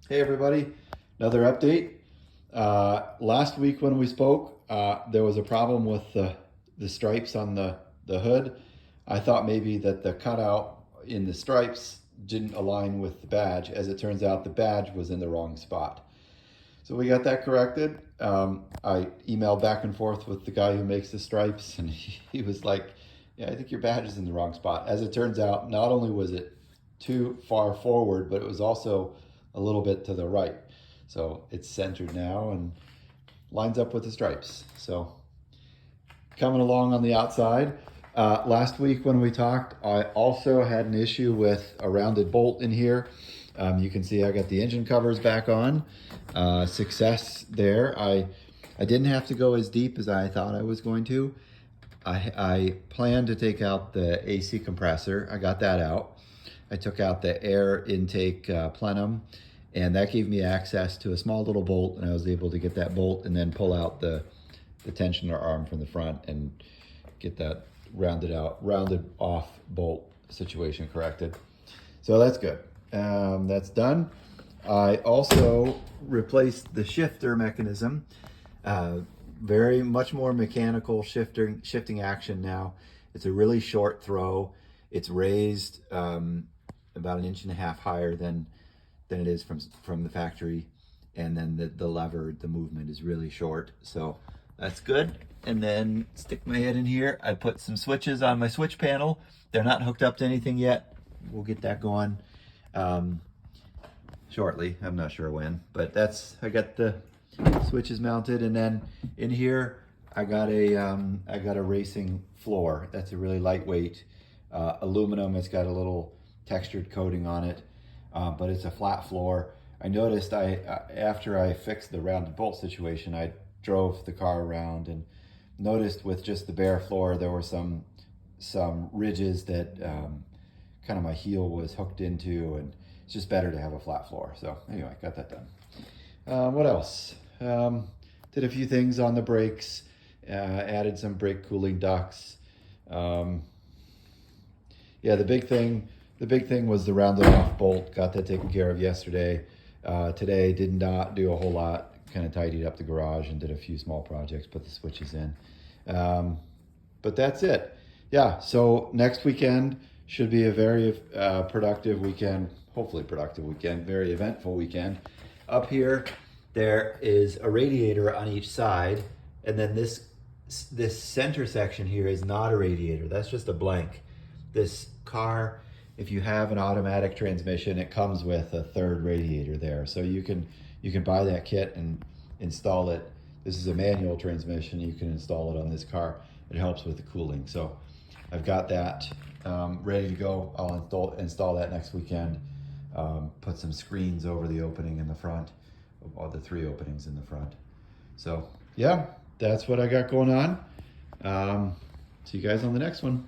Hey everybody, another update. Last week when we spoke, there was a problem with the stripes on the hood. I thought maybe that the cutout in the stripes didn't align with the badge. As it turns out, the badge was in the wrong spot. So we got that corrected. I emailed back and forth with the guy who makes the stripes, and he was like, yeah, I think your badge is in the wrong spot. As it turns out, not only was it too far forward, but it was also a little bit to the right. So it's centered now and lines up with the stripes. So coming along on the outside. Last week when we talked, I also had an issue with a rounded bolt in here. You can see I got the engine covers back on. Success there. I didn't have to go as deep as I thought I was going to. I planned to take out the AC compressor. I got that out. I took out the air intake plenum, and that gave me access to a small little bolt, and I was able to get that bolt and then pull out the tensioner arm from the front and get that rounded off bolt situation corrected. So that's good. That's done. I also replaced the shifter mechanism. Very much more mechanical shifting action now. It's a really short throw. It's raised about 1.5 inches higher than it is from the factory, and then the lever, the movement is really short, so that's good. And then stick my head in here. I put some switches on my switch panel. They're not hooked up to anything yet. We'll get that going shortly. I'm not sure when, but I got the switches mounted. And then in here I got a racing floor. That's a really lightweight aluminum. It's got a little textured coating on it, but it's a flat floor. I noticed after I fixed the rounded bolt situation, I drove the car around and noticed with just the bare floor there were some ridges that kind of my heel was hooked into, and it's just better to have a flat floor. So anyway, got that done. What else? Did a few things on the brakes, added some brake cooling ducts. Yeah, the big thing was the rounded off bolt. Got that taken care of yesterday. Today did not do a whole lot. Kind of tidied up the garage and did a few small projects, put the switches in. But that's it. Yeah, so next weekend should be a very productive weekend, hopefully productive weekend, very eventful weekend. Up here, there is a radiator on each side, and then this center section here is not a radiator. That's just a blank. This car, if you have an automatic transmission, it comes with a third radiator there. So you can buy that kit and install it. This is a manual transmission. You can install it on this car. It helps with the cooling. So I've got that ready to go. I'll install that next weekend. Put some screens over the opening in the front, all the 3 openings in the front. So yeah, that's what I got going on. See you guys on the next one.